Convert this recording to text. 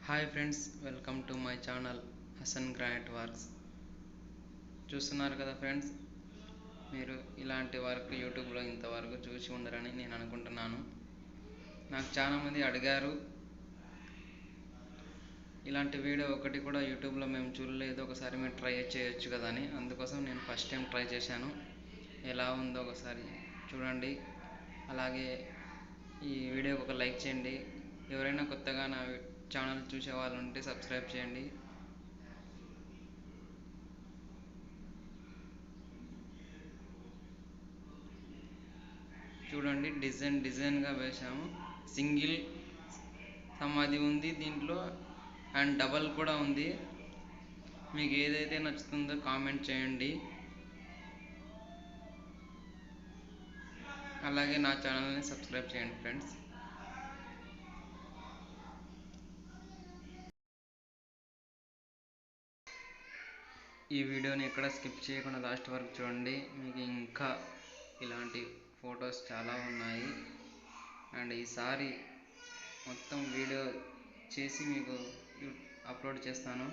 Hi friends, welcome to my channel Hasan granite works. చూస్తున్నారు కదా friends, మీరు ఇలాంటి వర్క్ యూట్యూబ్లో ఇంతవరకు చూసి ఉండరని నేను అనుకుంటున్నాను. నాకు చాలామంది అడిగారు, ఇలాంటి వీడియో ఒకటి కూడా యూట్యూబ్లో మేము చూడలేదు, ఒకసారి మీరు ట్రై చేయొచ్చు కదా అని. అందుకోసం నేను ఫస్ట్ టైం ట్రై చేశాను. ఎలా ఉందో ఒకసారి చూడండి. అలాగే ఈ వీడియోకి ఒక లైక్ చేయండి. ఎవరైనా కొత్తగా నా ఛానల్ చూసే వాళ్ళు ఉంటే సబ్స్క్రైబ్ చేయండి. చూడండి, డిజైన్గా వేసాము. సింగిల్ సమాధి ఉంది దీంట్లో, అండ్ డబల్ కూడా ఉంది. మీకు ఏదైతే నచ్చుతుందో కామెంట్ చేయండి. అలాగే నా ఛానల్ని సబ్స్క్రైబ్ చేయండి ఫ్రెండ్స్. ఈ వీడియోని ఎక్కడ స్కిప్ చేయకుండా లాస్ట్ వరకు చూడండి. మీకు ఇంకా ఇలాంటి ఫొటోస్ చాలా ఉన్నాయి. అండ్ ఈసారి మొత్తం వీడియో చేసి మీకు అప్లోడ్ చేస్తాను.